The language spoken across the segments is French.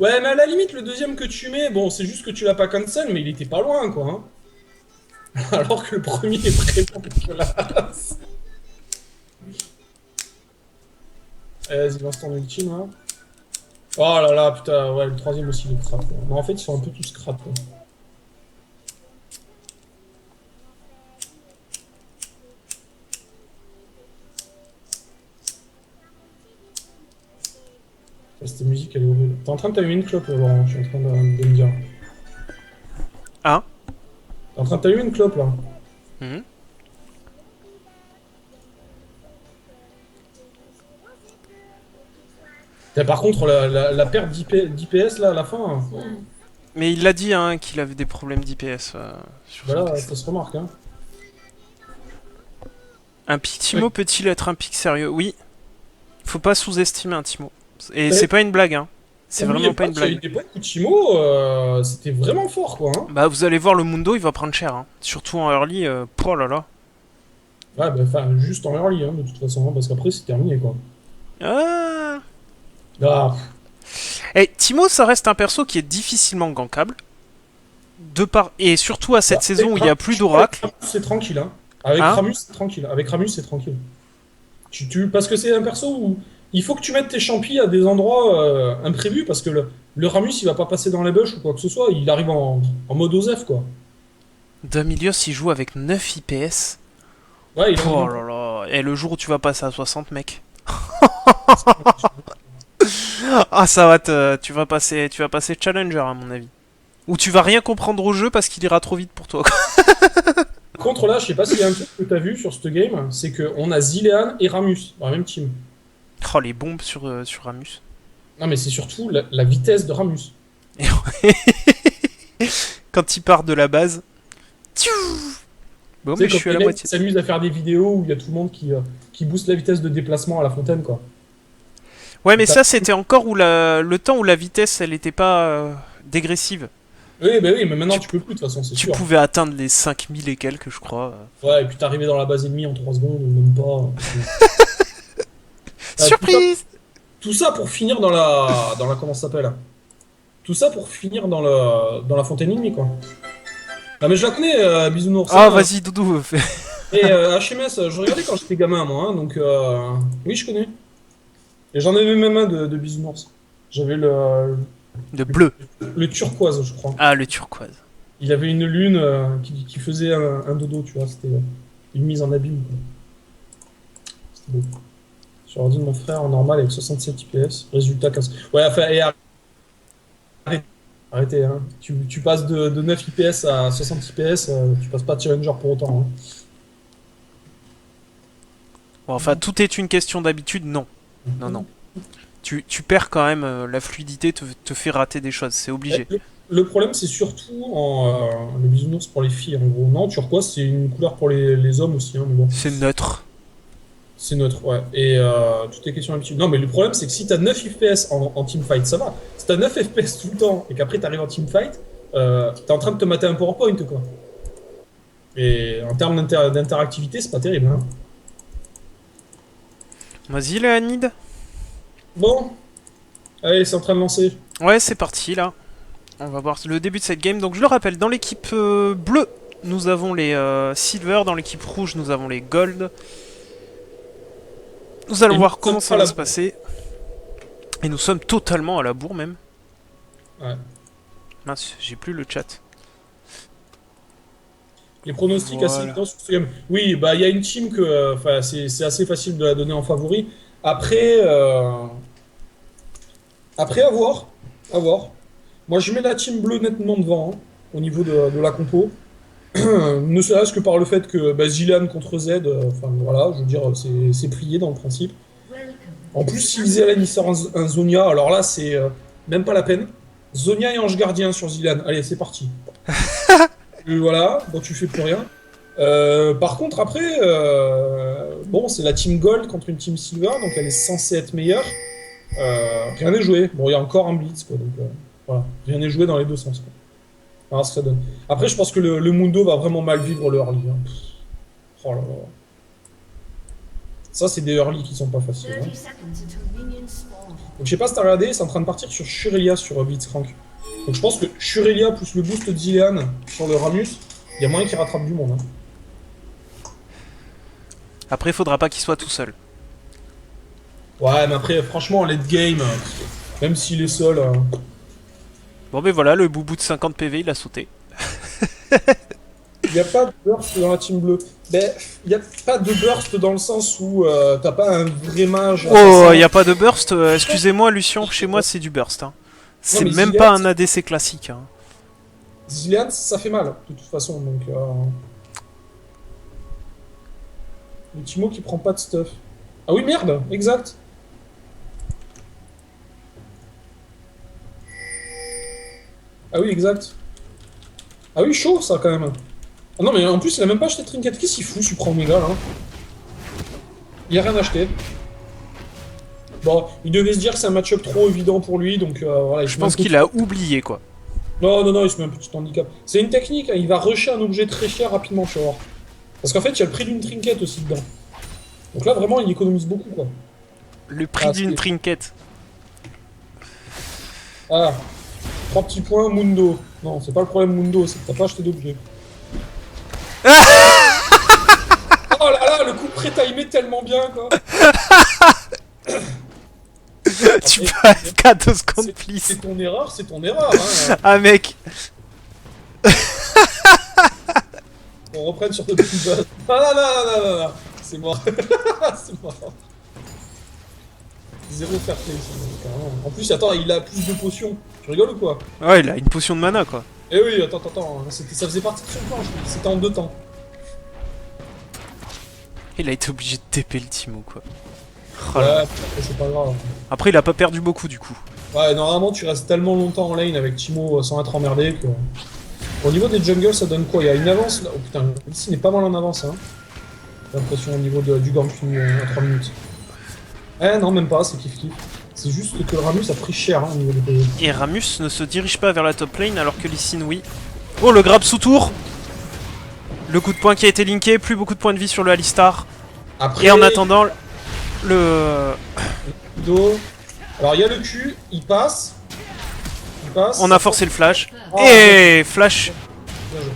Ouais, mais à la limite, le deuxième que tu mets, bon, c'est juste que tu l'as pas cancel, mais il était pas loin, quoi. Hein. Alors que le premier est vraiment dégueulasse. Vas-y, lance ton ultime, là. Oh là là, putain, ouais, le troisième aussi, il est crap. Quoi. Mais en fait, ils sont un peu tous crap. Quoi. Cette musique, elle est horrible. T'es en train de t'allumer une clope, là, Laurent, je suis en train de me dire. Ah. T'es en train de t'allumer une clope, là. Mhm. Par contre, la perte d'IPS, là, à la fin, hein, Mais il l'a dit hein, qu'il avait des problèmes d'IPS sur bah son là, PC. ça se remarque, hein. Un pic Ouais. Timo peut-il être un pic sérieux? Oui. Faut pas sous-estimer un Timo. Et c'est T'avais- pas une blague, hein. C'est Oubliez vraiment pas pas une qu'il y a blague. une époque où Timo, c'était vraiment fort, quoi. Hein. Bah vous allez voir le Mundo, il va prendre cher. Hein. Surtout en early, oh là là. Ouais, bah, enfin, juste en early, hein, de toute façon, hein, parce qu'après, c'est terminé, quoi. Ah. Ah, Et Timo, ça reste un perso qui est difficilement gankable. Et surtout à cette saison où il y a plus Avec d'oracle. Ramus, c'est tranquille, hein. Avec Hein. Ramus, c'est tranquille. Avec Ramus, c'est tranquille. Parce que c'est un perso où il faut que tu mettes tes champis à des endroits imprévus, parce que le Ramus, il va pas passer dans les bush ou quoi que ce soit, il arrive en mode OZEF, quoi. Damilios, il joue avec 9 IPS. Ouais, il Oh en... là là. Et le jour où tu vas passer à 60, mec. Ah, tu vas passer challenger à mon avis. Ou tu vas rien comprendre au jeu parce qu'il ira trop vite pour toi. Contre là, je sais pas s'il y a un truc que t'as vu sur ce game, c'est qu'on a Zilean et Ramus dans la même team. Oh, les bombes sur Ramus. Non, mais c'est surtout la vitesse de Ramus. Quand il part de la base. Bon, Tu mais sais, je comme suis à les la mecs moitié. s'amusent à faire des vidéos où il y a tout le monde qui booste la vitesse de déplacement à la fontaine, quoi. Ouais, mais ça, c'était encore le temps où la vitesse, elle était pas dégressive. Oui, bah oui, mais maintenant Tu, tu peux plus, de toute façon, c'est tu sûr. pouvais atteindre les 5000 et quelques, je crois. Enfin, Ouais, et puis t'arrivais dans la base ennemie en 3 secondes, ou même pas. Euh, tout ça, surprise. tout ça pour finir dans la comment ça s'appelle? Tout ça pour finir dans la fontaine ennemie, quoi. Ah, mais je la connais, Bisounours. Ah, Hein. vas-y, Doudou. Et HMS, je regardais quand j'étais gamin, moi, hein, donc oui, je connais. Et j'en avais même un de Bisounours. J'avais De bleu. le turquoise, je crois. Ah, le turquoise. Il avait une lune qui faisait un dodo, tu vois. C'était une mise en abîme, quoi. C'était beau. Sur l'ordi de mon frère en normal avec 67 IPS. Résultat 15. Ouais, enfin, et arrêtez, arrêtez, hein. Tu passes de 9 IPS à 60 IPS, tu passes pas de Challenger pour autant. Bon, enfin, tout est une question d'habitude, non. Non, non. Hein. Tu perds quand même la fluidité, te fait rater des choses, c'est obligé. Le problème, c'est surtout le bisounours pour les filles, en gros. Non, turquoise, c'est une couleur pour les hommes aussi, hein, mais bon. C'est neutre. C'est neutre, ouais. Et toutes les questions d'habitude. Non, mais le problème, c'est que si t'as 9 FPS en teamfight, ça va. Si t'as 9 FPS tout le temps et qu'après t'arrives en teamfight, t'es en train de te mater un PowerPoint, quoi. Et en termes d'interactivité, c'est pas terrible, hein. Vas-y, Léonide. Bon, allez, c'est en train de lancer. Ouais, c'est parti là. On va voir le début de cette game. Donc, je le rappelle, dans l'équipe bleue, nous avons les silver. Dans l'équipe rouge, nous avons les gold. Nous allons Et nous, voir nous sommes comment ça à va la se bourre. passer. Et nous sommes totalement à la bourre même. Ouais. Mince, j'ai plus le chat. Les pronostics assez Voilà. évidents sur ce game. Oui, bah il y a une team que, enfin, c'est assez facile de la donner en favori. Après, après à voir. Moi, je mets la team bleue nettement devant hein, au niveau de la compo. Ne serait-ce que par le fait que bah, Zilan contre Z, enfin voilà, je veux dire, c'est plié dans le principe. En plus, si Zilan il sort un Zonia, alors là, c'est même pas la peine. Zonia et Ange Gardien sur Zilan. Allez, c'est parti. Voilà, bon, tu fais plus rien. Par contre, après, bon, c'est la team Gold contre une team Silver, donc elle est censée être meilleure. Rien n'est joué. Bon, il y a encore un blitz, quoi, donc voilà. Rien n'est joué dans les deux sens, quoi. On verra ce que ça donne. Après, je pense que le Mundo va vraiment mal vivre le early. Hein. Oh là là. Ça, c'est des early qui sont pas faciles. Hein. Donc, je sais pas si t'as regardé, c'est en train de partir sur Shurelia sur Blitzcrank. Donc, je pense que Shurelia plus le boost de Zilean sur le Ramus, il y a moyen qu'il rattrape du monde. Hein. Après, il faudra pas qu'il soit tout seul. Ouais, mais après, franchement, en late game, même s'il est seul. Bon, mais voilà, le boubou de 50 PV, il a sauté. Il n'y a pas de burst dans la team bleue. Ben, il n'y a pas de burst dans le sens où t'as pas un vrai mage. Oh, il n'y a pas de burst. Excusez-moi, Lucien, chez moi, c'est du burst. Hein. C'est même Zilean, pas un ADC classique. Hein. Zilean, ça fait mal, de toute façon. Donc, le Timo qui prend pas de stuff. Ah oui, merde, exact. Ah oui, exact. Ah oui, chaud ça quand même. Ah non, mais en plus, il a même pas acheté de trinket. Qu'est-ce qu'il fout, Supra Omega là? Il a rien acheté. Bon, il devait se dire que c'est un match-up trop évident pour lui, donc voilà. Je pense qu'il a oublié, quoi. Non, non, non, il se met un petit handicap. C'est une technique, hein, il va rusher un objet très cher rapidement, tu vas voir. Parce qu'en fait, il y a le prix d'une trinket aussi dedans. Donc là, vraiment, il économise beaucoup, quoi. Le prix d'une trinket. Ah, 3 petits points, Mundo. Non, c'est pas le problème Mundo, c'est que t'as pas acheté d'objet. Oh là là, le coup pré-timé tellement bien, quoi. Tu peux AFK 2 secondes, please. C'est ton erreur, hein. Ah, mec. On reprenne sur le petit buzz. Ah non, non, non, non, non. C'est mort. C'est mort. Zéro fair play, carrément. En plus, attends, il a plus de potions. Tu rigoles ou quoi? Ouais, il a une potion de mana, quoi. Eh oui, attends. Ça faisait partie de son plan, c'était en 2 temps. Il a été obligé de TP le Timo, quoi. Oh ouais, c'est pas grave. Après, il a pas perdu beaucoup, du coup. Ouais, normalement, tu restes tellement longtemps en lane avec Timo sans être emmerdé que... Au niveau des jungles, ça donne quoi? Il y a une avance là. Oh putain, ici n'est pas mal en avance, hein. J'ai l'impression au niveau du gang à 3 minutes. Eh non, même pas, c'est kiff-kiff. C'est juste que le Ramus a pris cher hein, au niveau des PV. Et Ramus ne se dirige pas vers la top lane alors que Lee Sin, oui. Oh, le grab sous tour. Le coup de poing qui a été linké, plus beaucoup de points de vie sur le Alistar. Après, et en attendant, le... Dos. Alors il y a le Q, il passe. On a forcé le flash. Oh, Et flash. Bien joué.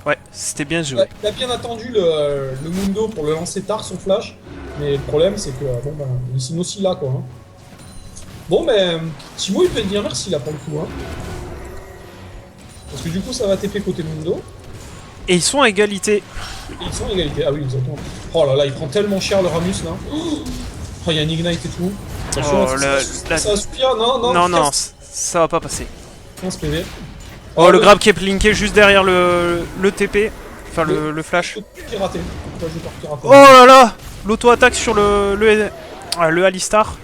Ouais, c'était bien joué. Il a bien attendu le Mundo pour le lancer tard son flash. Mais le problème c'est que bon bah ils sont aussi là quoi. Hein. Bon mais Timo il peut te dire merci là pour le coup hein. Parce que du coup ça va TP côté Mundo. Et ils sont à égalité. Et ils sont à égalité. Ah oui exactement. Oh là là il prend tellement cher le Ramus là. Oh il y a un Ignite et tout. Oh, ça va suffire. Non, ça va pas passer. 15 PV. Oh, le grab qui est linké juste derrière le TP. Enfin, le flash. Piraté. Oh là là, l'auto-attaque sur le Alistar.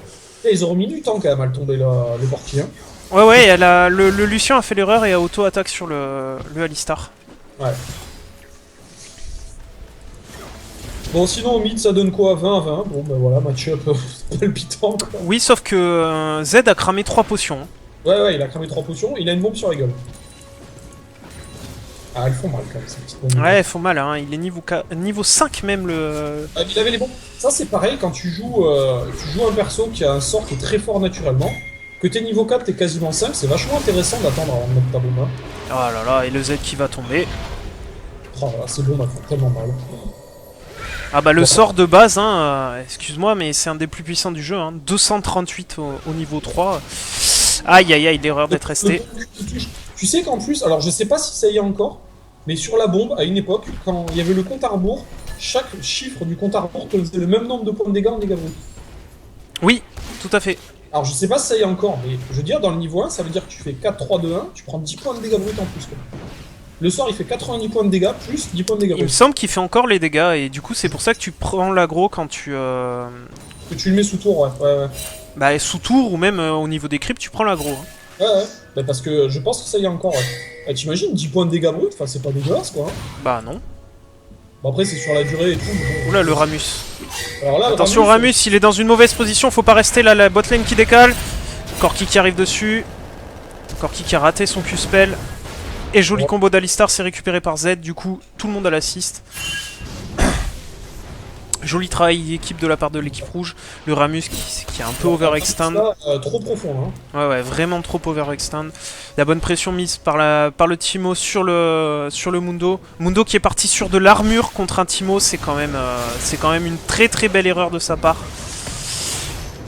Et ils auront mis du temps quand même à le tomber le portier. Hein. Ouais, le Lucien a fait l'erreur et a auto-attaque sur le Alistar. Ouais. Bon, sinon au mid ça donne quoi? 20-20. Bon, bah voilà, match-up palpitant quoi. Oui, sauf que Z a cramé 3 potions. Ouais, il a cramé 3 potions, il a une bombe sur la gueule. Ah, elles font mal quand même, ces petites bombes. Ouais, elles font mal, hein. Il est niveau 5 même le. Ah, il avait les bombes. Ça, c'est pareil quand tu joues un perso qui a un sort qui est très fort naturellement. Que t'es niveau 4, t'es quasiment 5, c'est vachement intéressant d'attendre avant de mettre ta bombe. Hein. Oh là là, et le Z qui va tomber. Oh là, ces bombes elles font tellement mal. Ah bah le sort de base, hein, excuse-moi, mais c'est un des plus puissants du jeu, hein. 238 au niveau 3. Aïe aïe aïe, l'erreur d'être resté. Tu sais qu'en plus, alors je sais pas si ça y est encore, mais sur la bombe, à une époque, quand il y avait le compte à rebours, chaque chiffre du compte à rebours te faisait le même nombre de points de dégâts en dégâts bruts. Oui, tout à fait. Alors je sais pas si ça y est encore, mais je veux dire, dans le niveau 1, ça veut dire que tu fais 4, 3, 2, 1, tu prends 10 points de dégâts bruts en plus. Quoi. Le sort il fait 90 points de dégâts plus 10 points de dégâts bruts. Il me semble qu'il fait encore les dégâts, et du coup c'est pour ça que tu prends l'aggro quand tu... Que tu le mets sous tour, ouais. Bah sous tour, ou même au niveau des creeps, tu prends l'aggro. Hein. Ouais. Bah, parce que je pense que ça y est encore, ouais. Ah, t'imagines, 10 points de dégâts bruts, enfin c'est pas dégueulasse quoi. Hein. Bah non. Bon après c'est sur la durée et tout. Bon. Oula, le Ramus. Alors là, attention Ramus, il est dans une mauvaise position, faut pas rester là, la botlane qui décale. Corki qui arrive dessus. Corki qui a raté son Q-spell. Et joli combo d'Alistar, c'est récupéré par Z, du coup tout le monde a l'assist. Joli travail d'équipe de la part de l'équipe rouge. Le Ramus qui est un peu overextend. Trop profond, hein. Ouais, vraiment trop overextend. La bonne pression mise par le Timo sur le Mundo. Mundo qui est parti sur de l'armure contre un Timo, c'est quand même une très très belle erreur de sa part.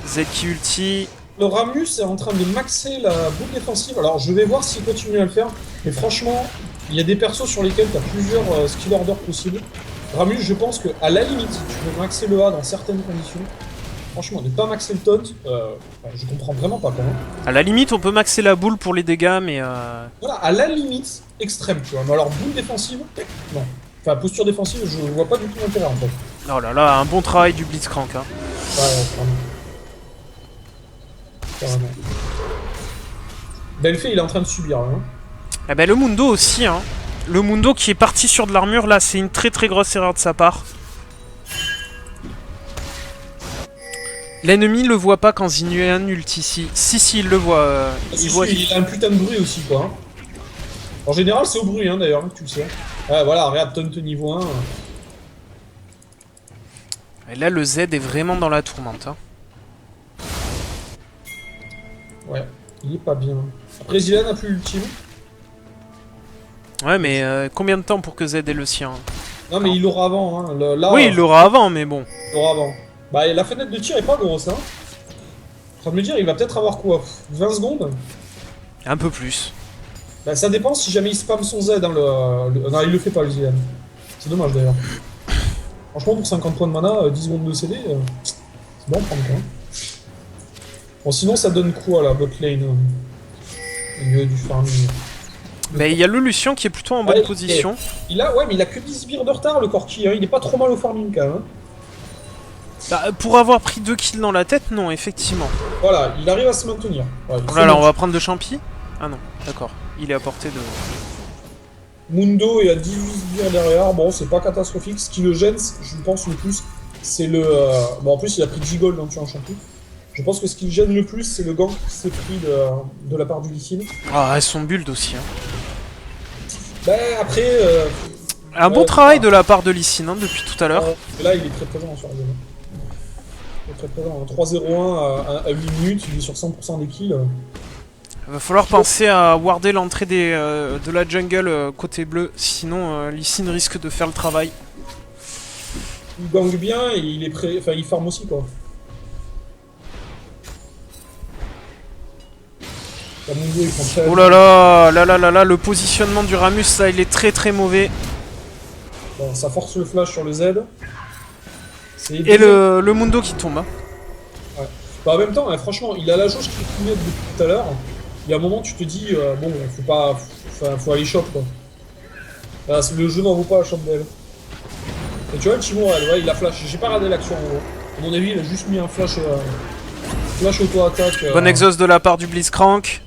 Z qui ulti. Le Ramus est en train de maxer la boucle défensive. Alors je vais voir s'il continue à le faire. Mais franchement, il y a des persos sur lesquels tu as plusieurs skill orders possibles. Ramus, je pense qu'à la limite, tu peux maxer le A dans certaines conditions. Franchement, ne pas maxer le taunt, je comprends vraiment pas quoi. À la limite, on peut maxer la boule pour les dégâts, mais Voilà, à la limite, extrême, tu vois. Mais alors, boule défensive, non. Enfin, posture défensive, je vois pas du tout l'intérêt en fait. Oh là là, un bon travail du Blitzcrank. Hein. Ouais, vraiment. Carrément. Delphi, il est en train de subir, hein. Eh ben, le Mundo aussi, hein. Le Mundo qui est parti sur de l'armure, là, c'est une très très grosse erreur de sa part. L'ennemi le voit pas quand Zinuan ult ici. Si, il le voit. Il a un putain de bruit aussi, quoi. En général, c'est au bruit, hein, d'ailleurs, tu le sais. Ouais, voilà, regarde, taunt niveau 1. Et là, le Z est vraiment dans la tourmente. Hein. Ouais, il est pas bien. Après, Zilan a plus l'ultime. Ouais, mais combien de temps pour que Z ait le sien? Non, mais il l'aura avant, hein. Là, oui, il l'aura avant, mais bon. Il l'aura avant. Bah, la fenêtre de tir est pas grosse, hein. En train de me dire, il va peut-être avoir quoi, 20 secondes? Un peu plus. Bah, ça dépend si jamais il spam son Z dans Non, il le fait pas, le Zilan. C'est dommage, d'ailleurs. Franchement, pour 50 points de mana, 10 secondes de CD, c'est bon à prendre, quoi. Bon, sinon, ça donne quoi, la bot lane au milieu du farming? Mais il y a le Lucien qui est plutôt en bonne position. Ouais, mais il a que 10 sbires de retard, le Corki, hein. Il est pas trop mal au farming, quand même. Hein. Bah, pour avoir pris 2 kills dans la tête, non, effectivement. Voilà, il arrive à se maintenir. Ouais, oh là là, on va prendre de champi. Ah non, d'accord. Il est à portée de... Mundo est à 18 sbires derrière. Bon, c'est pas catastrophique. Ce qui le gêne, je pense, le plus, c'est le... Bon, en plus, il a pris 10 gold dans tuant champi. Je pense que ce qui le gêne le plus, c'est le gank qui s'est pris de la part du Lee Sin. Ah, elles sont build aussi. Hein. Bah, après... un bon travail de la part de Lee Sin, hein, depuis tout à l'heure. Là, il est très présent sur la game. Il est très présent. 3-0-1 à 8 minutes, il est sur 100% des kills. Il va falloir penser à warder l'entrée de la jungle côté bleu, sinon Lee Sin risque de faire le travail. Il gank bien et il est prêt... Enfin, il farm aussi, quoi. Oh là là, le positionnement du Ramus, ça, il est très très mauvais. Bon, ça force le flash sur le Z. Et le Mundo qui tombe. Hein. Ouais. Bah, en même temps, hein, franchement, il a la jauge qui est depuis tout à l'heure. Il y a un moment, tu te dis, bon, faut aller shop, quoi. Là, le jeu n'en vaut pas la shop d'elle. Et tu vois, le Timo, ouais, il a flash. J'ai pas regardé l'action en gros. À mon avis, il a juste mis un flash auto-attaque. Bon exhaust de la part du Blitzcrank.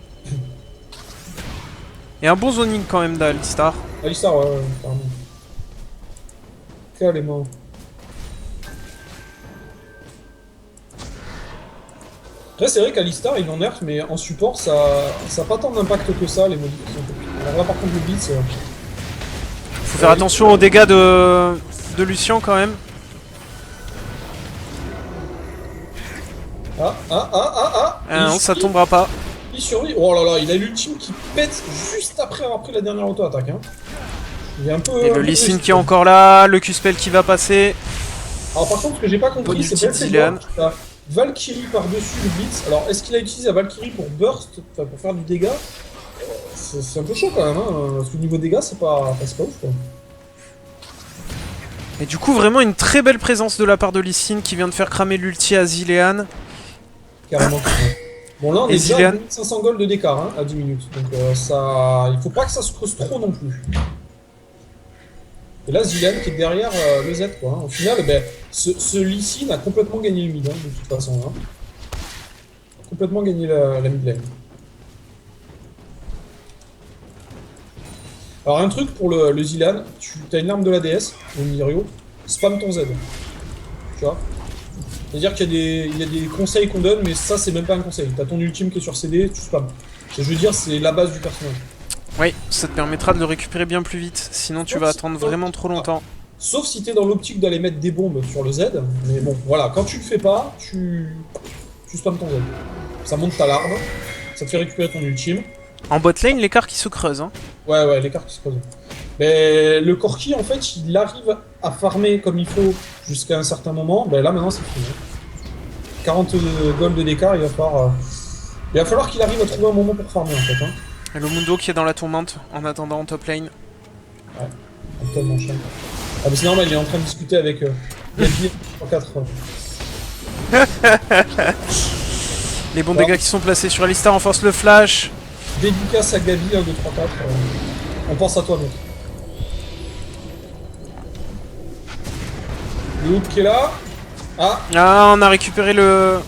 Et un bon zoning quand même d'Alistar. Alistar, ouais, carrément. Carrément. Après, c'est vrai qu'Alistar, il en nerf, mais en support, ça a pas tant d'impact que ça, les modifications. Alors là, par contre, le blitz... Faut faire attention aux dégâts de Lucien quand même. Ah non, ça tombera pas. Il survit. Oh là là, il a l'ultime qui pète juste après avoir pris la dernière auto-attaque. Hein. Il est un peu... Et le Lee Sin qui est encore là, le Q-Spell qui va passer. Alors par contre, ce que j'ai pas compris, c'est que Zilan. Valkyrie par-dessus le blitz. Alors, est-ce qu'il a utilisé la Valkyrie pour burst, pour faire du dégât? C'est un peu chaud quand même, hein, parce que niveau dégâts, c'est pas ouf, quoi. Et du coup, vraiment une très belle présence de la part de Lee Sin qui vient de faire cramer l'ulti à Zilean. Carrément. Bon, là, on est déjà à 2500 gold d'écart, hein, à 10 minutes. Donc, il faut pas que ça se creuse trop non plus. Et là, Zilean qui est derrière le Z, quoi. Hein. Au final, ben, ce Lee Sin a complètement gagné le mid, hein, de toute façon. Hein. Complètement gagné la mid lane. Alors, un truc pour le Zilean, tu as une arme de la DS, le Mirio, spam ton Z. Tu vois? C'est-à-dire qu'il y a des conseils qu'on donne, mais ça, c'est même pas un conseil. T'as ton ultime qui est sur CD, tu spam. Je veux dire, c'est la base du personnage. Oui, ça te permettra de le récupérer bien plus vite, sinon tu vas attendre vraiment trop longtemps. Sauf si t'es dans l'optique d'aller mettre des bombes sur le Z. Mais bon, voilà, quand tu le fais pas, tu spammes ton Z. Ça monte ta larve, ça te fait récupérer ton ultime. En bot lane, l'écart qui se creuse. Hein. Ouais, l'écart qui se creuse. Mais le Corki, en fait, il arrive à farmer comme il faut jusqu'à un certain moment. Ben là, maintenant, c'est fini. 40 gold d'écart, il va falloir qu'il arrive à trouver un moment pour farmer, en fait. Hein. Et le Mundo qui est dans la tourmente en attendant en top lane. Ouais, tellement chiant. Ah, mais c'est normal, il est en train de discuter avec Gabi en 4. Les bons dégâts qui sont placés sur Alistar renforcent le flash. Dédicace à Gabi, 1, 2, 3, 4. On pense à toi, mec. Le hook qui est là. Ah, on a récupéré le...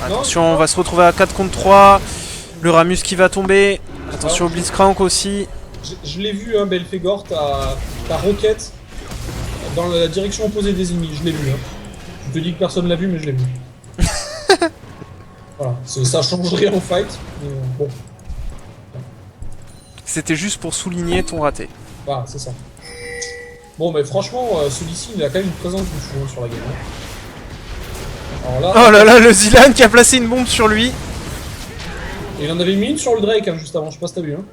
Non, Attention, on va se retrouver à 4 contre 3. Le Ramus qui va tomber. Attention au Blitzcrank aussi. Je l'ai vu, hein, Belphégor, ta roquette dans la direction opposée des ennemis. Je l'ai vu. Hein. Je te dis que personne l'a vu, mais je l'ai vu. Voilà, ça changerait en fight. Mais bon, C'était juste pour souligner ton raté. voilà, c'est ça. Bon, mais franchement, celui-ci, il a quand même une présence de fou hein, sur la game. Hein. Alors là, Oh là là, le Zilan qui a placé une bombe sur lui. il en avait mis une sur le Drake hein, juste avant, je sais pas si t'as vu. Hein.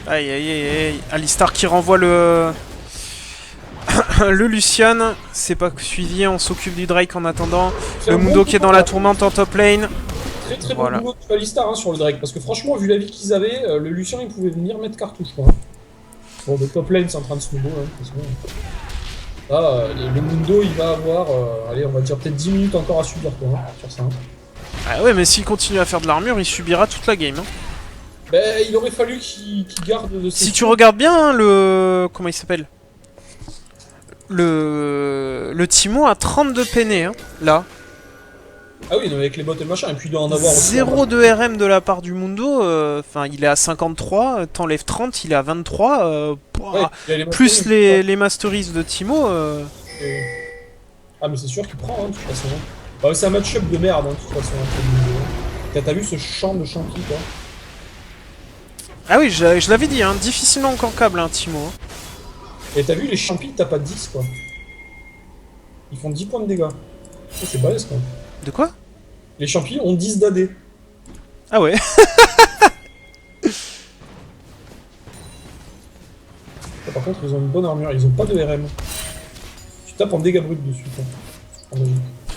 Aïe aïe aïe aïe. Alistar qui renvoie le... le Lucian. C'est pas suivi, on s'occupe du Drake en attendant. Le Mundo qui est dans la tourmente en top lane. Très Voilà. bon boulot de Alistar hein, sur le Drake, parce que franchement, vu la vie qu'ils avaient, le Lucien il pouvait venir mettre cartouche. Quoi. Bon, le top lane c'est en train de snowball. Hein, de toute façon. Là, le Mundo il va avoir, allez, on va dire peut-être 10 minutes encore à subir quoi, hein, sur ça. Hein. Ah ouais, mais s'il continue à faire de l'armure, il subira toute la game. Hein. Ben, il aurait fallu qu'il garde de ses... Si tu regardes bien, hein, le... Comment il s'appelle Le Timo a 32 peinés, hein, là. Ah oui, non, avec les bots et le machin, et puis il doit en avoir... 0 de RM de la part du Mundo, enfin il est à 53, t'enlèves 30, il est à 23, Ouais, plus les masteries de Timo. Ah mais c'est sûr qu'il prend, hein, de toute façon. Bah, c'est un match-up de merde, hein, de toute façon. Hein, t'as vu ce champ de champi, quoi? Ah oui, je l'avais dit, hein, difficilement encore câble, hein, Timo. Hein. Et t'as vu les champis, t'as pas 10, quoi. Ils font 10 points de dégâts. Ça, c'est balèze, quoi. De quoi? Les champis ont 10 d'AD. Ah ouais. Par contre, ils ont une bonne armure, ils ont pas de RM. Tu tapes en dégâts bruts dessus, quoi.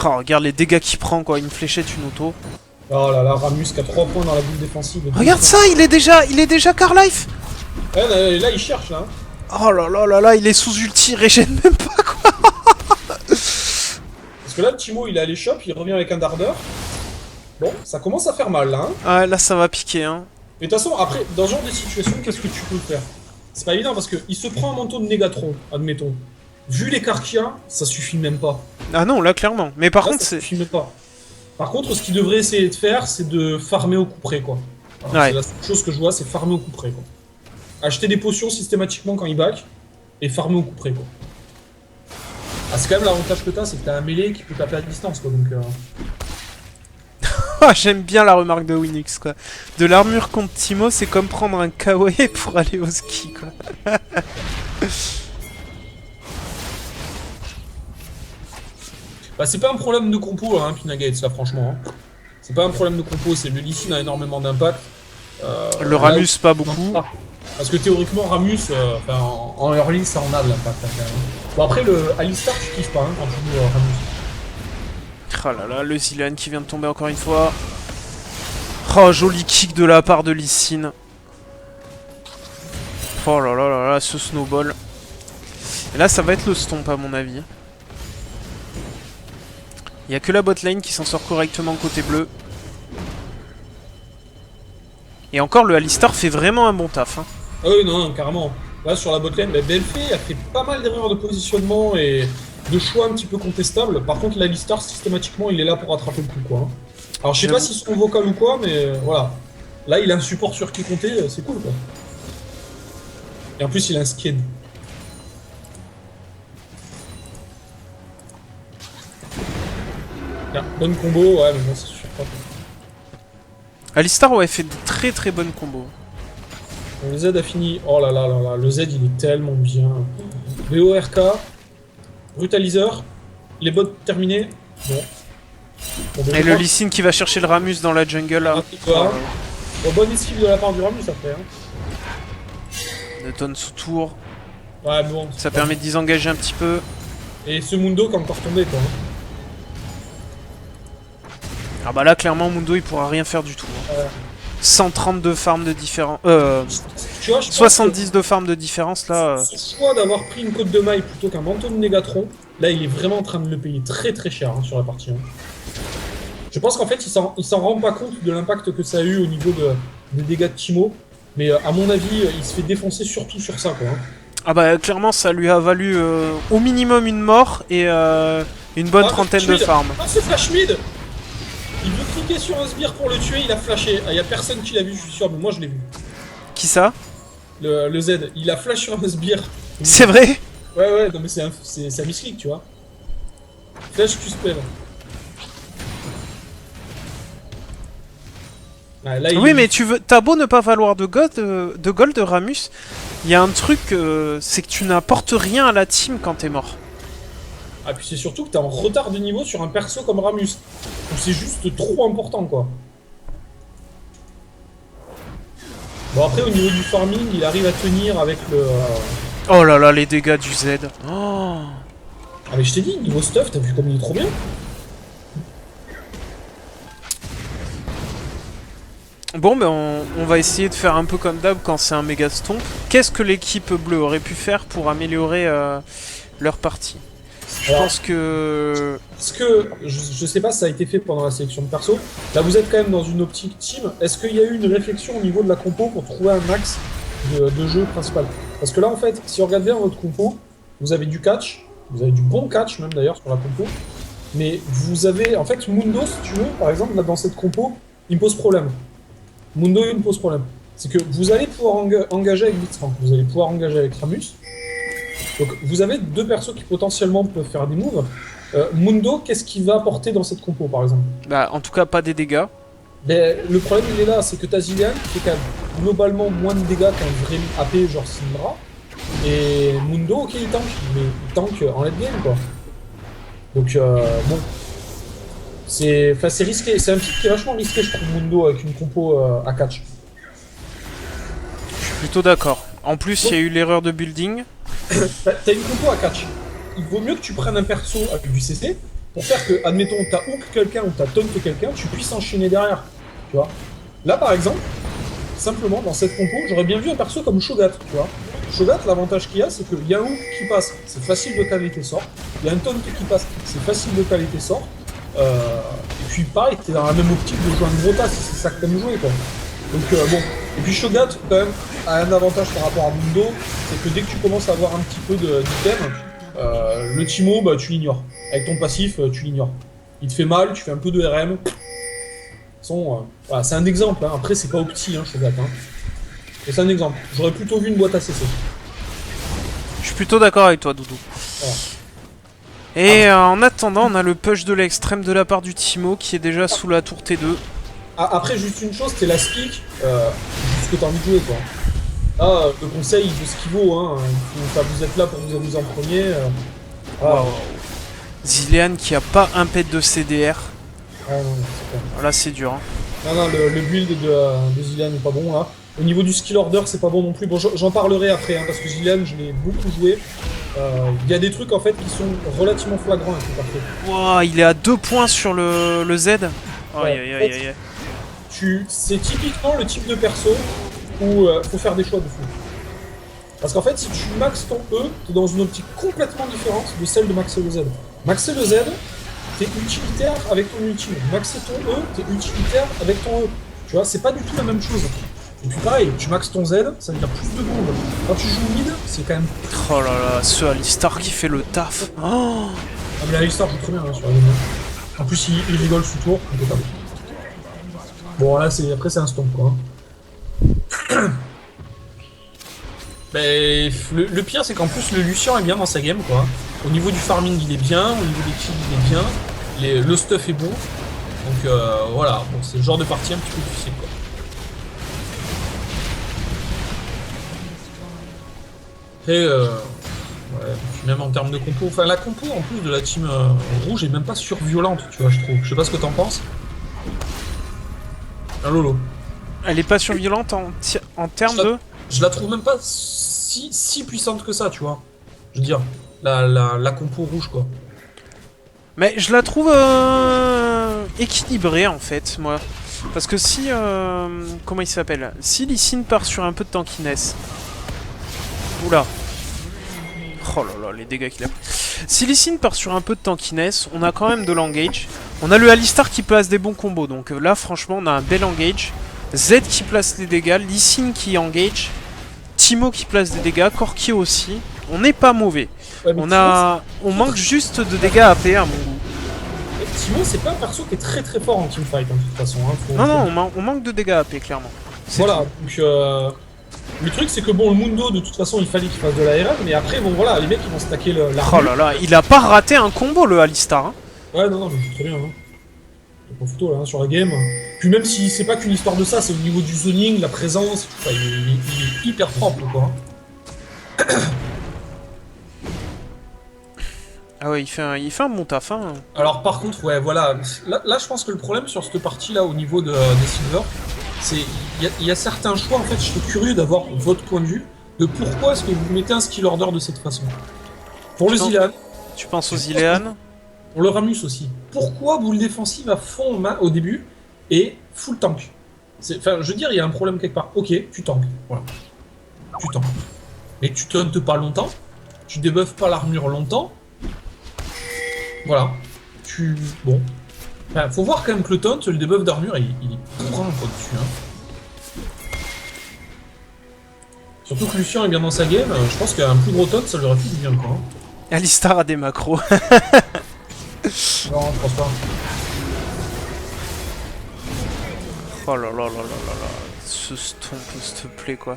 Oh, regarde les dégâts qu'il prend, quoi, une fléchette, une auto. Oh là là, Ramus qui a 3 points dans la boule défensive. Regarde ça, il est déjà Carlife. Ouais, là, il cherche, là. Oh là là là là, il est sous ulti, il régène même pas, quoi. Parce que là, Timo, il est allé shop, il revient avec un dardeur. Bon, ça commence à faire mal, là. Hein. Ah, là, ça va piquer, hein. Mais de toute façon, après, dans ce genre de situation, qu'est-ce que tu peux faire? C'est pas évident, parce qu'il se prend un manteau de Négatron, admettons. Vu l'écart qu'il y a, ça suffit même pas. Ah non, là, clairement. Mais par Là, contre, ça c'est... suffit même pas. Par contre, ce qu'il devrait essayer de faire, c'est de farmer au coup près, quoi. Ouais. C'est la seule chose que je vois, c'est farmer au coup près, quoi. Acheter des potions systématiquement quand il back, et farmer au coup près, quoi. Ah, c'est quand même l'avantage que t'as, c'est que t'as un mêlé qui peut taper à distance, quoi, donc... Ah, j'aime bien la remarque de Winix, quoi. De l'armure contre Timo, c'est comme prendre un kawaii pour aller au ski, quoi. Bah, c'est pas un problème de compo, hein, Pinagates, là, franchement. Hein. C'est pas un problème de compo, c'est le Lee Sin a énormément d'impact. Le Ramus, pas beaucoup. Non, parce que théoriquement, Ramus, en early, ça en a de l'impact, hein, quand même. Bon, après, le Alistar, tu kiffes pas, hein, quand tu joues Ramus. Oh là là, le Zilan qui vient de tomber encore une fois. Oh, joli kick de la part de Lee Sin. Oh là là là là, ce snowball. Et là, ça va être le stomp, à mon avis. Il n'y a que la botlane qui s'en sort correctement côté bleu. Et encore, le Alistar fait vraiment un bon taf. Hein. Ah oui, non, carrément. Là, sur la botlane, bah, Belphé a fait pas mal d'erreurs de positionnement et de choix un petit peu contestables. Par contre, l'Alistar, systématiquement, il est là pour rattraper le coup, quoi. Hein. Alors, je sais pas si c'est son vocal ou quoi, mais voilà. Là, il a un support sur qui compter, c'est cool, quoi. Et en plus, il a un skin. Bien, bonne combo, ouais, mais bon, ça suffit pas. Alistar, ouais, fait de très très bonnes combos. Bon, le Z a fini. Oh là là là là, le Z il est tellement bien. VORK, brutaliseur, les bots terminés. Bon. Bon, Et le Lee Sin qui va chercher le Ramus dans la jungle là. Bon, bonne esquive de la part du Ramus après. Hein. De tonnes sous tour. Ouais, bon. Ça permet de désengager un petit peu. Et ce Mundo qui est encore tombé quoi. Ah bah là clairement Mundo il pourra rien faire du tout. 132 farms de différence. Tu vois, je 70 de farms de différence là. Ce choix d'avoir pris une côte de maille plutôt qu'un manteau de Négatron, là il est vraiment en train de le payer très très cher hein, sur la partie. Hein. Je pense qu'en fait il s'en rend pas compte de l'impact que ça a eu au niveau des dégâts de Timo, mais à mon avis il se fait défoncer surtout sur ça quoi. Hein. Ah bah clairement ça lui a valu au minimum une mort et une bonne trentaine de farms. Ah c'est Flash Mid. Il veut cliquer sur un sbire pour le tuer, il a flashé. Ah, y a personne qui l'a vu, je suis sûr, mais moi je l'ai vu. Qui ça? Le Z, il a flash sur un sbire. C'est vrai? Ouais, non mais c'est un misclick, tu vois. Flash Q-spell. Ah, là, oui, mais t'as beau ne pas valoir de gold Ramus, il y a un truc, c'est que tu n'apportes rien à la team quand t'es mort. Ah, puis c'est surtout que t'es en retard de niveau sur un perso comme Ramus. Donc c'est juste trop important, quoi. Bon, après, au niveau du farming, il arrive à tenir avec le... Oh là là, les dégâts du Z. Oh. Ah, mais je t'ai dit, niveau stuff, t'as vu comme il est trop bien. Bon, ben on va essayer de faire un peu comme d'hab quand c'est un méga stomp. Qu'est-ce que l'équipe bleue aurait pu faire pour améliorer leur partie? Je pense que... Est-ce que, je sais pas si ça a été fait pendant la sélection de perso, là vous êtes quand même dans une optique team, est-ce qu'il y a eu une réflexion au niveau de la compo pour trouver un axe de jeu principal? Parce que là en fait, si on regarde bien votre compo, vous avez du catch, vous avez du bon catch même d'ailleurs sur la compo, mais vous avez, en fait Mundo si tu veux, par exemple, là dans cette compo, il me pose problème. Mundo il me pose problème. C'est que vous allez pouvoir engager avec Blitzcrank, vous allez pouvoir engager avec Ramus. Donc vous avez deux persos qui potentiellement peuvent faire des moves. Mundo, qu'est-ce qu'il va apporter dans cette compo par exemple? Bah en tout cas pas des dégâts. Ben, le problème il est là, c'est que t'as Zilean qui fait quand même globalement moins de dégâts qu'un vrai AP genre Syndra. Et Mundo, ok il tank, mais il tank en late game quoi. Donc bon. C'est risqué, c'est un pick qui est vachement risqué je trouve Mundo avec une compo à catch. Je suis plutôt d'accord. En plus il y a eu l'erreur de building. T'as une compo à catch. Il vaut mieux que tu prennes un perso avec du CC pour faire que, admettons, t'as hook quelqu'un ou t'as taunt quelqu'un, tu puisses enchaîner derrière. Tu vois. Là par exemple, simplement dans cette compo, j'aurais bien vu un perso comme Shogat, tu vois. Shogat, l'avantage qu'il y a, c'est qu'il y a un hook qui passe, c'est facile de caler tes sorts. Il y a un taunt qui passe, c'est facile de caler tes sorts. Et puis pareil, t'es dans la même optique de jouer un gros tas si c'est ça que t'aimes jouer quoi. Donc bon. Et puis Shogat, quand même, a un avantage par rapport à Mundo, c'est que dès que tu commences à avoir un petit peu d'item, le Timo, bah, tu l'ignores. Avec ton passif, tu l'ignores. Il te fait mal, tu fais un peu de RM. Voilà, c'est un exemple, hein. Après c'est pas opti, hein, Shogat. Hein. Mais c'est un exemple. J'aurais plutôt vu une boîte à CC. Je suis plutôt d'accord avec toi, Doudou. Voilà. Et en attendant, on a le push de l'extrême de la part du Timo qui est déjà sous la tour T2. Après, juste une chose, c'est la speak, ce que t'as envie de jouer, quoi. Là, le conseil, il vaut ce qu'il vaut, hein. Vous êtes là pour vous amuser en premier. Wow. Zilean qui a pas un pet de CDR. Ah non, c'est pas... Là, c'est dur. Hein. Non, le build de Zilean n'est pas bon, là. Au niveau du skill order, c'est pas bon non plus. Bon, j'en parlerai après, hein, parce que Zilean, je l'ai beaucoup joué. Il y a des trucs, en fait, qui sont relativement flagrants avec le parfait. Wow, il est à 2 points sur le Z. Aïe. C'est typiquement le type de perso où faut faire des choix de fou. Parce qu'en fait, si tu maxes ton E, t'es dans une optique complètement différente de celle de maxer le Z. Maxer le Z, t'es utilitaire avec ton ultime. Maxer ton E, t'es utilitaire avec ton E. Tu vois, c'est pas du tout la même chose. Et puis pareil, tu maxes ton Z, ça veut dire plus de bombes. Quand tu joues mid, c'est quand même... Oh là là, ce Alistar qui fait le taf. Oh. Ah mais Alistar joue très bien hein, sur la game. En plus, il rigole sous tour, impeccable. Bon là, après c'est un stomp quoi. Mais le pire c'est qu'en plus le Lucian est bien dans sa game quoi. Au niveau du farming il est bien, au niveau des kills il est bien, le stuff est bon. Donc voilà, bon, c'est le genre de partie un petit peu difficile quoi. Après, ouais, puis même en termes de compo, enfin la compo en plus de la team rouge est même pas surviolente, tu vois, je trouve. Je sais pas ce que t'en penses. Un Lolo. Elle est pas surviolente en termes de... Je la trouve même pas si puissante que ça, tu vois. Je veux dire, la compo rouge, quoi. Mais je la trouve équilibrée en fait, moi. Parce que si... comment il s'appelle? Si Lee Sin part sur un peu de tankiness... Oula. Oh là là, les dégâts qu'il a pris. Si Lee Sin part sur un peu de tankiness, on a quand même de l'engage. On a le Alistar qui place des bons combos, donc là franchement on a un bel engage. Z qui place les dégâts, Lee Sin qui engage, Teemo qui place des dégâts, Corki aussi. On n'est pas mauvais. Ouais, On manque juste de dégâts AP à mon goût. Teemo, c'est pas un perso qui est très très fort en teamfight, hein, de toute façon. Hein, Non, on manque de dégâts AP, clairement. Voilà, donc le truc c'est que bon, le Mundo, de toute façon, il fallait qu'il fasse de l'ARM, mais après, bon voilà, les mecs ils vont stacker la... Oh là là, il a pas raté un combo le Alistar. Hein. Ouais, non, mais c'est très bien. Hein. Pas photo là, hein, sur la game. Puis même si c'est pas qu'une histoire de ça, c'est au niveau du zoning, la présence, enfin, il est hyper propre, quoi. Ah ouais, il fait un bon taf, hein. Alors par contre, ouais, voilà, là je pense que le problème sur cette partie-là, au niveau des Silver, c'est il y a certains choix, en fait, je suis curieux d'avoir votre point de vue, de pourquoi est-ce que vous mettez un skill order de cette façon. Pour le Zilean. Tu penses aux Zilean? Pour le Ramus aussi. Pourquoi boule défensive à fond au début et full tank? Enfin, je veux dire, il y a un problème quelque part. Ok, tu tank, voilà. Tu tank. Mais tu tauntes pas longtemps, tu débuffes pas l'armure longtemps. Voilà. Bon. Enfin, faut voir quand même que le taunt, le debuff d'armure, il est pourrant au-dessus. Hein. Surtout que Lucien est bien dans sa game, je pense qu'un plus gros taunt, ça lui aurait fait du bien, quoi. Hein. Alistar a des macros. Non, je pense pas. Oh là là là là là là. Ce stomp, s'il te plaît, quoi.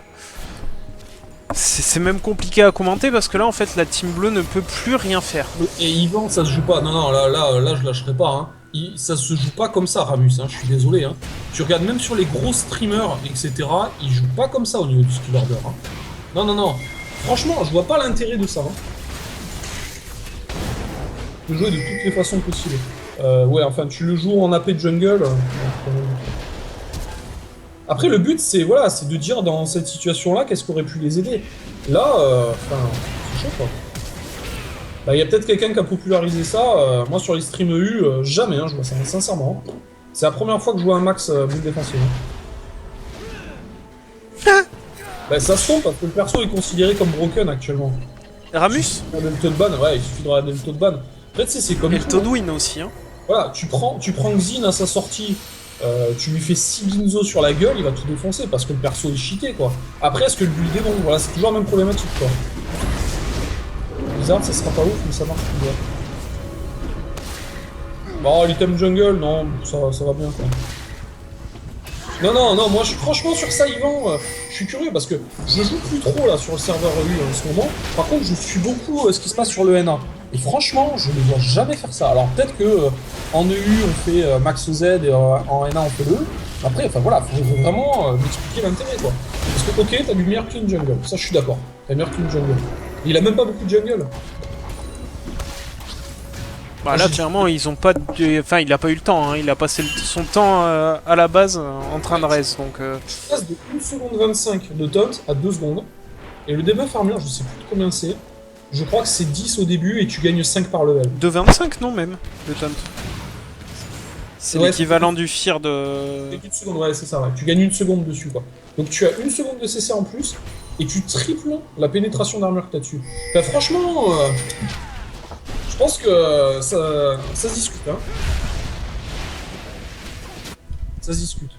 C'est même compliqué à commenter parce que là en fait la team bleue ne peut plus rien faire. Et Yvan ça se joue pas, non là je lâcherai pas hein. Ça se joue pas comme ça Ramus, hein. Je suis désolé hein. Tu regardes même sur les gros streamers etc, ils jouent pas comme ça au niveau du skill order hein. Non, franchement je vois pas l'intérêt de ça hein. Tu peux jouer de toutes les façons possibles. Ouais enfin tu le joues en AP jungle. Après, le but, c'est voilà, c'est de dire dans cette situation-là, qu'est-ce qui aurait pu les aider. Là, enfin, c'est chaud, quoi. Bah, il y a peut-être quelqu'un qui a popularisé ça. Moi, sur les streams EU, jamais, hein, je vois ça, sincèrement. C'est la première fois que je vois un max build défensif. Bah, ça se tombe parce que le perso est considéré comme broken actuellement. Ramus? Le taux de ban, ouais, il suffit de regarder le taux de ban. Après, tu sais, c'est comme. Et le taux de win aussi, hein. Voilà, tu prends Xin à sa sortie. Tu lui fais 6 Ginzo sur la gueule, il va tout défoncer parce que le perso est cheaté quoi. Après, est-ce que le build est bon? Voilà, c'est toujours la même problématique quoi. Bizarre, ça sera pas ouf, mais ça marche bien. Bon, l'item jungle, non, ça va bien quoi. Non, moi je suis franchement sur ça, Yvan, je suis curieux parce que je joue plus trop là sur le serveur EU en ce moment. Par contre, je suis beaucoup ce qui se passe sur le NA. Et franchement, je ne vois jamais faire ça. Alors peut-être que en EU on fait max Z et en NA on fait le E. Après, enfin voilà, faut vraiment m'expliquer l'intérêt quoi. Parce que ok, t'as du meilleur qu'une jungle, ça je suis d'accord. T'as meilleur qu'une jungle. Il a même pas beaucoup de jungle. Bah là clairement ils ont pas de... Enfin il a pas eu le temps, hein. Il a passé son temps à la base en train de raise donc... Je passe de 1 seconde 25 de taunt à 2 secondes. Et le debuff armure, je sais plus de combien c'est. Je crois que c'est 10 au début et tu gagnes 5 par level. De 25 non même, le taunt. C'est ouais, l'équivalent du fear de... 1 seconde, ouais c'est ça, ouais. Tu gagnes 1 seconde dessus quoi. Donc tu as 1 seconde de CC en plus et tu triples la pénétration d'armure que t'as dessus. Enfin franchement... je pense que ça se discute, hein. Ça se discute.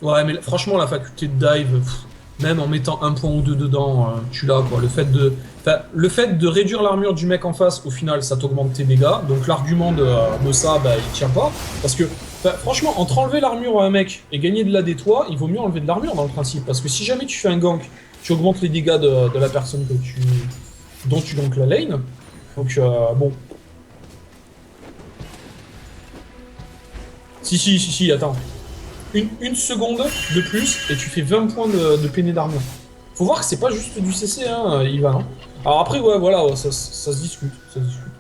Ouais, mais franchement, la faculté de dive, même en mettant un point ou deux dedans, tu l'as, quoi. Le fait de réduire l'armure du mec en face, au final, ça t'augmente tes dégâts. Donc l'argument de ça, bah, il tient pas. Parce que, franchement, entre enlever l'armure à un mec et gagner de l'AD toi, il vaut mieux enlever de l'armure dans le principe. Parce que si jamais tu fais un gank, tu augmentes les dégâts de la personne dont tu gank la lane. Donc, bon. Si, attends. Une seconde de plus et tu fais 20 points de peiné d'armure. Faut voir que c'est pas juste du CC, hein, Ivan. Hein. Alors après, ouais, voilà, ouais, ça se discute. Ça se discute.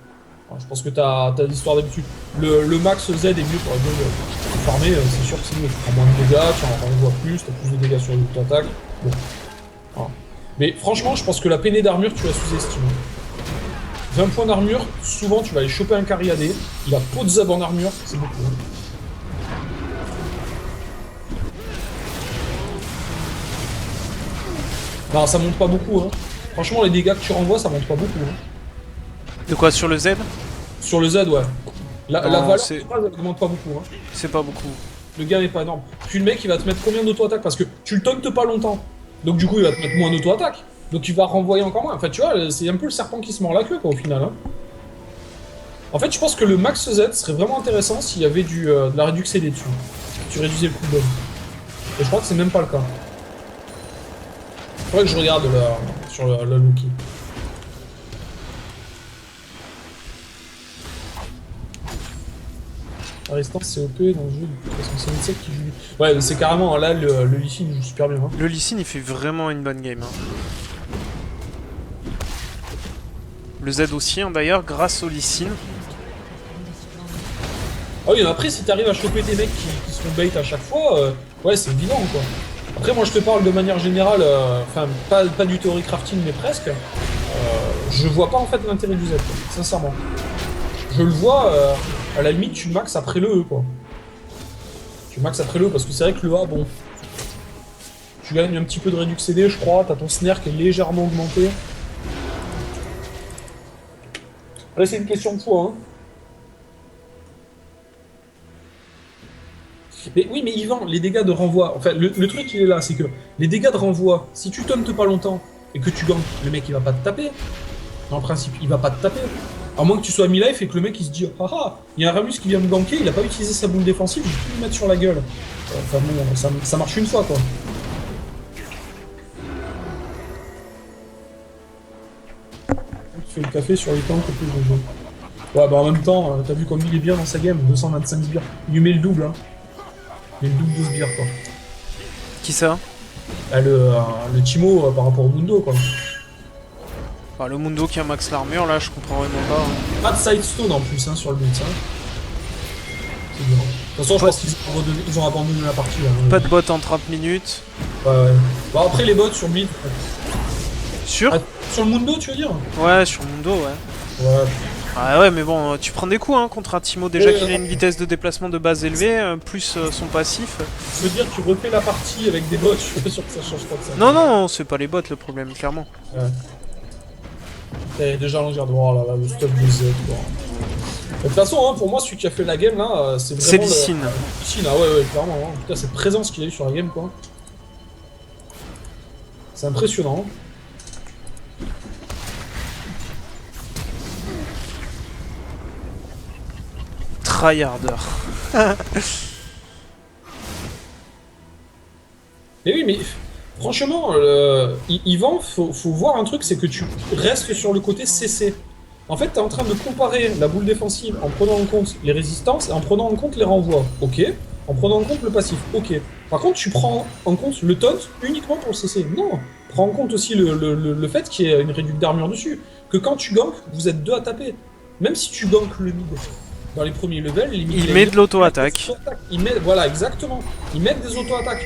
Alors, je pense que t'as l'histoire d'habitude. Le max Z est mieux pour la gueule. Farmer, c'est sûr que c'est mieux. Tu prends moins de dégâts, tu en renvoies plus, t'as plus de dégâts sur l'auto-attaque. Bon. Voilà. Mais franchement, je pense que la peinée d'armure, tu la sous-estimes. 20 points d'armure, souvent tu vas aller choper un Cariadé, il a peau de zab en armure, c'est beaucoup. Hein. Non, ça monte pas beaucoup. Hein. Franchement, les dégâts que tu renvoies, ça monte pas beaucoup. Hein. De quoi, sur le Z? Sur le Z, ouais. La Non, valeur de c'est- phrase, elle augmente pas beaucoup. Hein. C'est pas beaucoup. Le gain est pas énorme. Puis le mec, il va te mettre combien d'auto-attaque? Parce que tu le tauntes pas longtemps. Donc du coup, il va te mettre moins d'auto-attaque. Donc il va renvoyer encore moins. Enfin, tu vois, c'est un peu le serpent qui se mord la queue, quoi, au final. Hein. En fait, je pense que le max Z serait vraiment intéressant s'il y avait de la réduction CD dessus. Tu réduisais le cooldown. Et je crois que c'est même pas le cas. Faudrait que je regarde là, sur le Loki. La résistance c'est OP dans le jeu, parce que c'est une sec qui joue. Ouais, c'est carrément là le Lee Sin joue super bien. Hein. Le Lee Sin, il fait vraiment une bonne game. Hein. Le Z aussi, hein, d'ailleurs, grâce au Lee Sin. Ah oui, après, si t'arrives à choper des mecs qui se font bait à chaque fois, ouais, c'est évident quoi. Après, moi je te parle de manière générale, enfin, pas du theory crafting, mais presque. Je vois pas en fait l'intérêt du Z, quoi, sincèrement. Je le vois, à la limite, tu max après le E quoi. Tu max après le E parce que c'est vrai que le A, bon. Tu gagnes un petit peu de réduc CD, je crois, t'as ton snare qui est légèrement augmenté. Là, c'est une question de choix, hein. Mais oui, mais Yvan, les dégâts de renvoi, enfin, le truc il est là, c'est que les dégâts de renvoi, si tu tauntes pas longtemps et que tu ganks, le mec il va pas te taper. En principe, il va pas te taper. À moins que tu sois mi-life et que le mec il se dit haha, il y a un Ramus qui vient me ganker, il a pas utilisé sa boule défensive, je peux lui mettre sur la gueule. Enfin bon, ça marche une fois quoi. Tu fais le café sur les tanks et plus de jeu. Ouais, bah en même temps, t'as vu comme il est bien dans sa game, 225 sbires. Il lui met le double, hein. Il met le double de sbires quoi. Qui ça? Ah, le Timo par rapport au Mundo quoi. Enfin, le Mundo qui a max l'armure, là, je comprends vraiment pas. Hein. Pas de sidestone en plus hein, sur le but, ça. C'est bien. De toute façon, je pense qu'ils ont abandonné la partie là. Pas de bot en 30 minutes. Ouais. Bon, après les bots sur mid. Sûr? Ah, sur le Mundo, tu veux dire? Ouais, sur Mundo, ouais. Ouais. Ah ouais, mais bon, tu prends des coups hein, contre un Timo déjà Ouais, qu'il a une vitesse de déplacement de base élevée, plus son passif. Je veux dire, tu refais la partie avec des bots, je suis pas sûr que ça change pas de ça. Non, non, c'est pas les bots le problème, clairement. Ouais. T'as déjà l'envers de voir là, le stuff de Z. Quoi. De toute façon, hein, pour moi, celui qui a fait la game là, c'est C'est vraiment. Lee Sin. Lee Sin, ah ouais, clairement. Hein. En tout cas, cette présence qu'il a eu sur la game, quoi. C'est impressionnant. Tryharder. Mais oui, mais franchement, Yvan, faut voir un truc, c'est que tu restes sur le côté CC. En fait, t'es en train de comparer la boule défensive en prenant en compte les résistances et en prenant en compte les renvois. Ok. En prenant en compte le passif. Ok. Par contre, tu prends en compte le taunt uniquement pour le CC. Non. Prends en compte aussi le fait qu'il y ait une réduction d'armure dessus. Que quand tu ganks, vous êtes deux à taper. Même si tu ganks le mid dans les premiers levels, les Il met de l'auto-attaque. Voilà, exactement. Ils mettent des auto-attaques.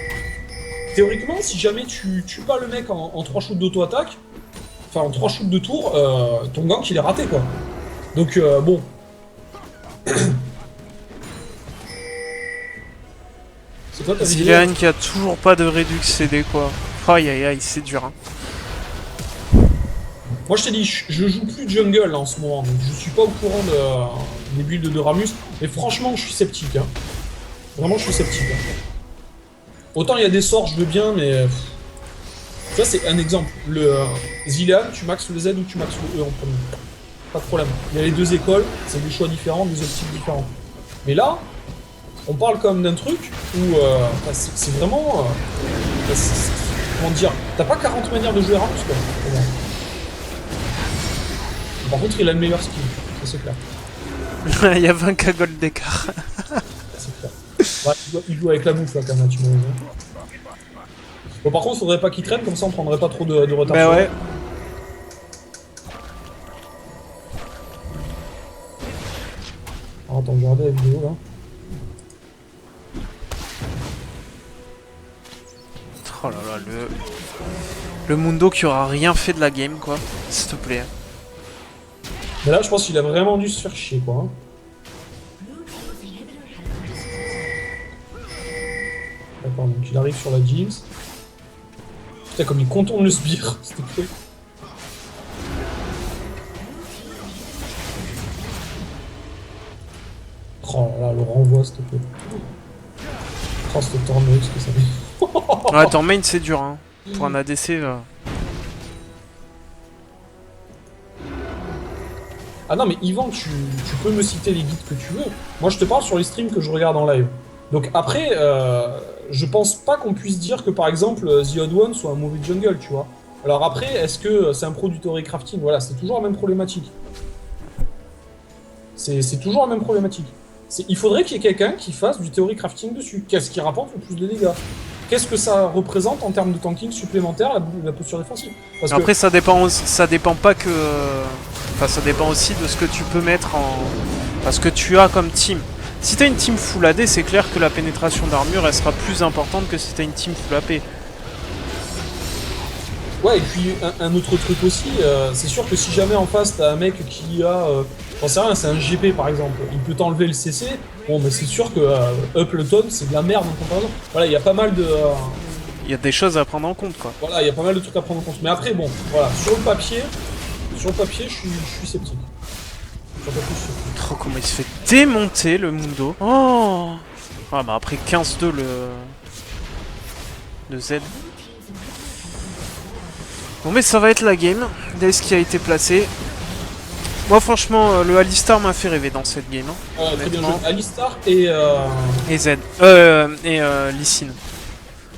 Théoriquement, si jamais tu tues pas le mec en 3 shoots d'auto-attaque, enfin en 3 shoots de tour, ton gank il est raté quoi. Donc bon. C'est quoi ta vidéo? Zilean qui a toujours pas de réduc CD quoi. Aïe aïe aïe, c'est dur hein. Moi je t'ai dit, je joue plus jungle là, en ce moment, donc je suis pas au courant des builds de Ramus, mais franchement je suis sceptique. Hein. Vraiment je suis sceptique. Hein. Autant il y a des sorts, je veux bien, mais... Ça c'est un exemple. Le Zilean, tu maxes le Z ou tu maxes le E en premier. Pas de problème. Il y a les deux écoles, c'est des choix différents, des optiques différents. Mais là, on parle quand même d'un truc où c'est vraiment... comment dire? T'as pas 40 manières de jouer Ramus quoi. Par contre, il a le meilleur skill, ça c'est clair. Il y a 20k gold d'écart. C'est clair. Ouais, il joue avec la bouffe là quand même, tu m'as raison. Bon, par contre, faudrait pas qu'il traîne, comme ça on prendrait pas trop de retard Bah sur lui. ouais. Alors, attends, regardez la vidéo là. Oh là là, le Mundo qui aura rien fait de la game, quoi. S'il te plaît. Mais là, je pense qu'il a vraiment dû se faire chier quoi. D'accord, donc il arrive sur la Jinx. Putain, comme il contourne le sbire, c'était fait. Oh là là, le renvoi, s'il te plaît. Oh, cette tornade, ce que ça fait. Ouais, attends, main c'est dur, hein. Pour un ADC, Ah non, mais Yvan, tu peux me citer les guides que tu veux. Moi, je te parle sur les streams que je regarde en live. Donc après, je pense pas qu'on puisse dire que par exemple The Odd One soit un mauvais jungle, tu vois. Alors après, est-ce que c'est un pro du theory crafting? Voilà, c'est toujours la même problématique. C'est toujours la même problématique. Il faudrait qu'il y ait quelqu'un qui fasse du theory crafting dessus. Qu'est-ce qui rapporte le plus de dégâts? Qu'est-ce que ça représente en termes de tanking supplémentaire, la posture défensive? Parce que après, ça dépend pas que. Enfin, ça dépend aussi de ce que tu peux mettre en. Parce que tu as comme team. Si t'as une team full AD, c'est clair que la pénétration d'armure elle sera plus importante que si t'as une team full AP. ouais, et puis un autre truc aussi, c'est sûr que si jamais en face t'as un mec qui a, j'en sais rien, c'est un GP par exemple, il peut t'enlever le CC, bon, mais c'est sûr que up le ton, c'est de la merde en comparaison. Voilà, il y a pas mal de, Il y a des choses à prendre en compte, quoi. voilà, il y a pas mal de trucs à prendre en compte. Mais après, bon, voilà, sur le papier, je suis sceptique. Sur le papier, je suis sceptique. Oh, comment il se fait démonter le Mundo. Oh. Ah bah après 15-2 le Z. Bon mais ça va être la game. Dès ce qui a été placé. Moi franchement le Alistar m'a fait rêver dans cette game. Hein, Très bien joué. honnêtement. Alistar Et Z. Et Lee Sin.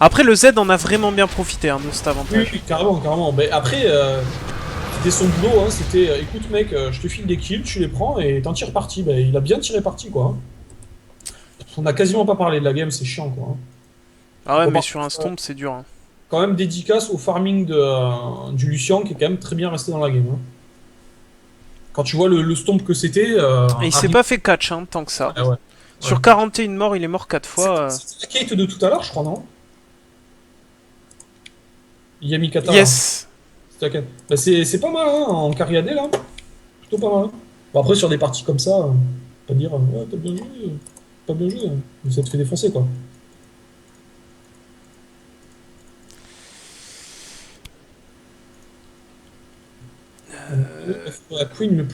Après le Z en a vraiment bien profité hein, de cet oui, avantage. oui, carrément, carrément. Mais après, c'était son boulot, hein, c'était, écoute mec, je te file des kills, tu les prends et t'en tires parti. Bah, il a bien tiré parti, quoi. Hein. On a quasiment pas parlé de la game, c'est chiant, quoi. Hein. Ah ouais Bon, mais par sur un contre, stomp c'est dur. Hein. quand même dédicace au farming du Lucian qui est quand même très bien resté dans la game. Hein. Quand tu vois le stomp que c'était. Et il s'est pas fait catch hein, tant que ça. Ouais, ouais. Ouais. Sur 41 morts il est mort 4 fois. C'était la Kate de tout à l'heure, je crois, non? Yamikata. Là. Yes. C'était la Kate. Bah, c'est pas mal, hein, en carry AD, là. Plutôt pas mal. Hein. Bon, après, sur des parties comme ça, pas dire, ouais, t'as bien joué. Pas bien joué. Hein. Mais ça te fait défoncer, quoi. La Queen le